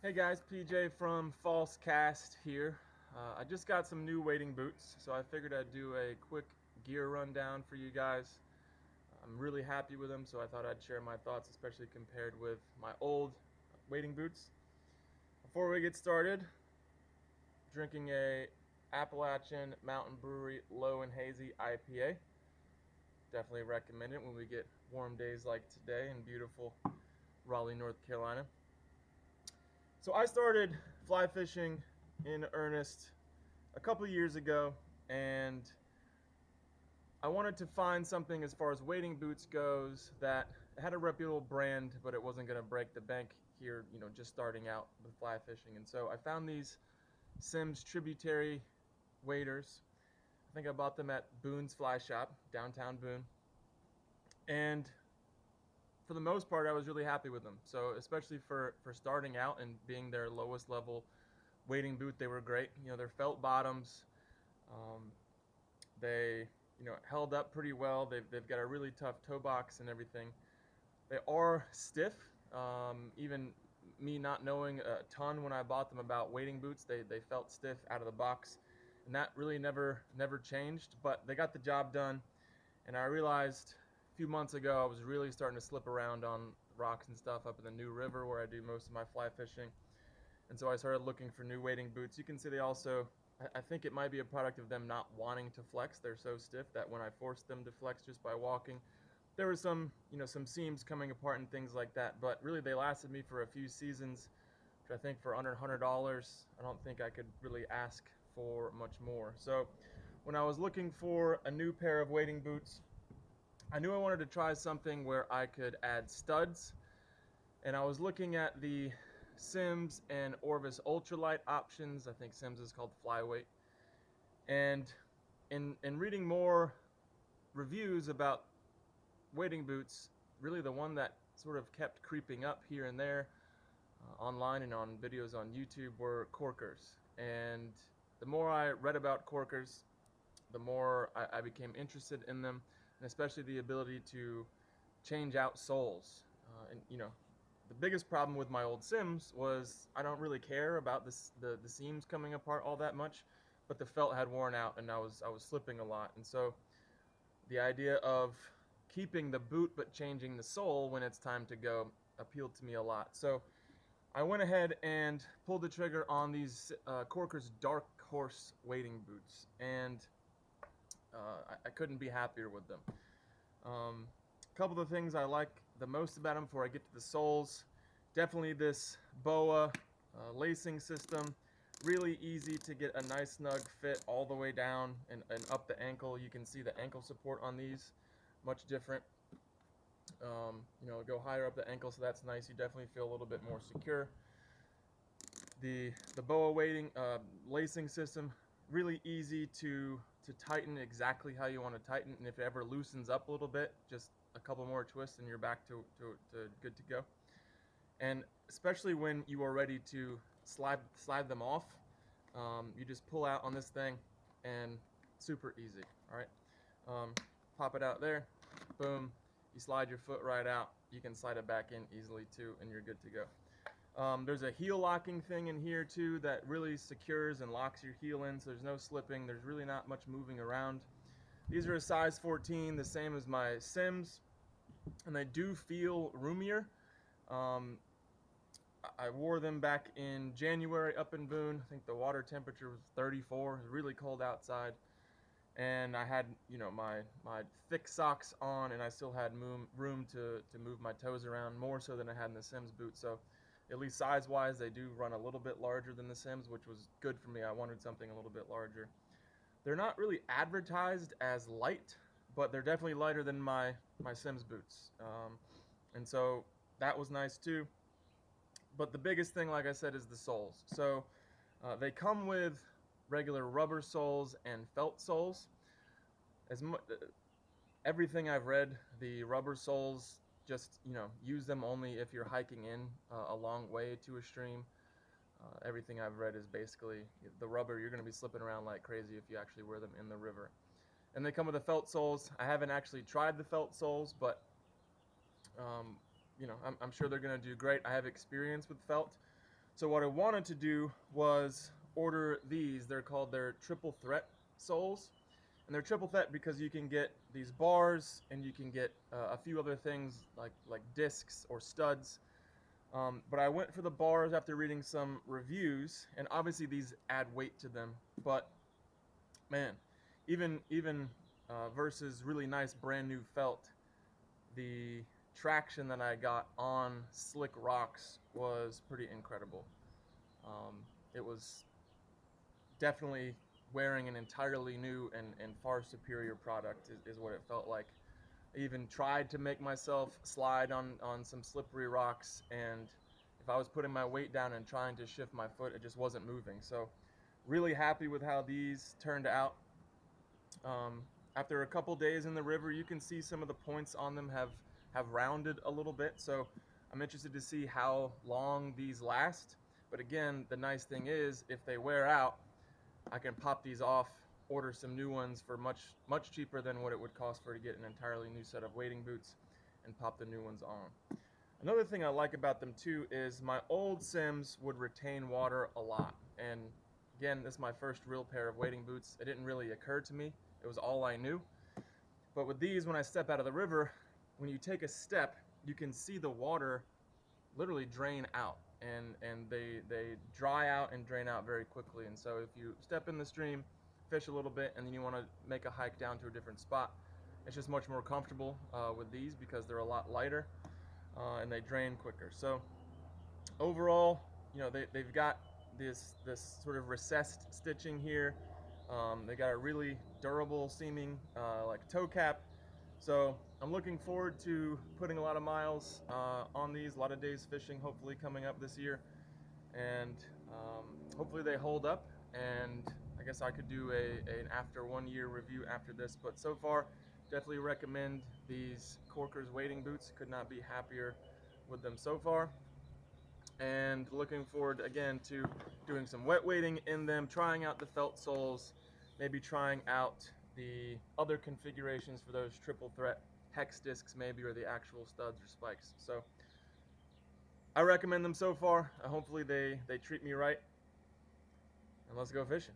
Hey guys, PJ from False Cast here. I just got some new wading boots, so I figured I'd do a quick gear rundown for you guys. I'm really happy with them, so I thought I'd share my thoughts, especially compared with my old wading boots. Before we get started, drinking a Appalachian Mountain Brewery Low and Hazy IPA. Definitely recommend it when we get warm days like today in beautiful Raleigh, North Carolina. So I started fly fishing in earnest a couple years ago, and I wanted to find something as far as wading boots goes that had a reputable brand, but it wasn't going to break the bank here, just starting out with fly fishing. And so I found these Sims tributary waders. I think I bought them at Boone's Fly Shop, downtown Boone. And for the most part, I was really happy with them. So especially for starting out and being their lowest level wading boot, they were great. They're felt bottoms. Um, they held up pretty well. They've got a really tough toe box and everything. They are stiff. Even me not knowing a ton when I bought them about wading boots, they felt stiff out of the box, and that really never changed. But they got the job done, and I realized a few months ago I was really starting to slip around on rocks and stuff up in the New River where I do most of my fly fishing. And so I started looking for new wading boots. You can see they also, I think it might be a product of them not wanting to flex. They're so stiff that when I forced them to flex just by walking, there were some seams coming apart and things like that. But really, they lasted me for a few seasons, which I think for under $100, I don't think I could really ask for much more. So when I was looking for a new pair of wading boots, I knew I wanted to try something where I could add studs, and I was looking at the Sims and Orvis ultralight options. I think Sims is called flyweight. And in reading more reviews about wading boots, really the one that sort of kept creeping up here and there online and on videos on YouTube were Korkers. And the more I read about Korkers, the more I became interested in them, and especially the ability to change out soles. And the biggest problem with my old Sims was I don't really care about the seams coming apart all that much, but the felt had worn out and I was slipping a lot. And so the idea of keeping the boot but changing the sole when it's time to go appealed to me a lot. So I went ahead and pulled the trigger on these Korkers Darkhorse wading boots, and I couldn't be happier with them. A couple of the things I like the most about them before I get to the soles, definitely this BOA lacing system. Really easy to get a nice snug fit all the way down and up the ankle. You can see the ankle support on these, much different. Go higher up the ankle, so that's nice. You definitely feel a little bit more secure. The BOA lacing system, really easy to tighten exactly how you want to tighten, and if it ever loosens up a little bit, just a couple more twists and you're back to good to go. And especially when you are ready to slide them off, you just pull out on this thing and super easy. All right, um, pop it out there, boom, you slide your foot right out, you can slide it back in easily too, and you're good to go. There's a heel locking thing in here too that really secures and locks your heel in, so there's no slipping. There's really not much moving around. These are a size 14, the same as my Sims, and they do feel roomier. Um, I wore them back in January up in Boone. I think the water temperature was 34. It was really cold outside, and I had my thick socks on, and I still had room to move my toes around more so than I had in the Sims boot. So at least size wise, they do run a little bit larger than the Sims, which was good for me. I wanted something a little bit larger. They're not really advertised as light, but they're definitely lighter than my Sims boots, and so that was nice too. But the biggest thing, like I said, is the soles. So they come with regular rubber soles and felt soles. As mu- Everything I've read, the rubber soles just use them only if you're hiking in a long way to a stream. Everything I've read is basically the rubber. You're going to be slipping around like crazy if you actually wear them in the river. And they come with the felt soles. I haven't actually tried the felt soles, but um, I'm sure they're going to do great. I have experience with felt, So what I wanted to do was order these. They're called their triple threat soles. And they're triple threat because you can get these bars and you can get a few other things like discs or studs. But I went for the bars after reading some reviews, and obviously these add weight to them. But man, even versus really nice brand new felt, the traction that I got on slick rocks was pretty incredible. It was definitely wearing an entirely new and far superior product is what it felt like. I even tried to make myself slide on some slippery rocks, and if I was putting my weight down and trying to shift my foot, it just wasn't moving. So really happy with how these turned out. After a couple days in the river, you can see some of the points on them have rounded a little bit. So I'm interested to see how long these last. But again, the nice thing is if they wear out, I can pop these off, order some new ones for much cheaper than what it would cost for to get an entirely new set of wading boots, and pop the new ones on. Another thing I like about them too is my old Sims would retain water a lot. And again, this is my first real pair of wading boots. It didn't really occur to me. It was all I knew. But with these, when I step out of the river, when you take a step, you can see the water literally drain out, and they dry out and drain out very quickly. And so if you step in the stream, fish a little bit, and then you want to make a hike down to a different spot, it's just much more comfortable with these because they're a lot lighter and they drain quicker. So overall, they've got this sort of recessed stitching here. They got a really durable seeming like toe cap. So I'm looking forward to putting a lot of miles on these, a lot of days fishing hopefully coming up this year, and hopefully they hold up. And I guess I could do an after 1 year review after this, but so far definitely recommend these Korkers wading boots. Could not be happier with them so far, and looking forward again to doing some wet wading in them, trying out the felt soles, maybe trying out the other configurations for those triple threat hex discs maybe, or the actual studs or spikes. So I recommend them so far. Hopefully they treat me right, and let's go fishing.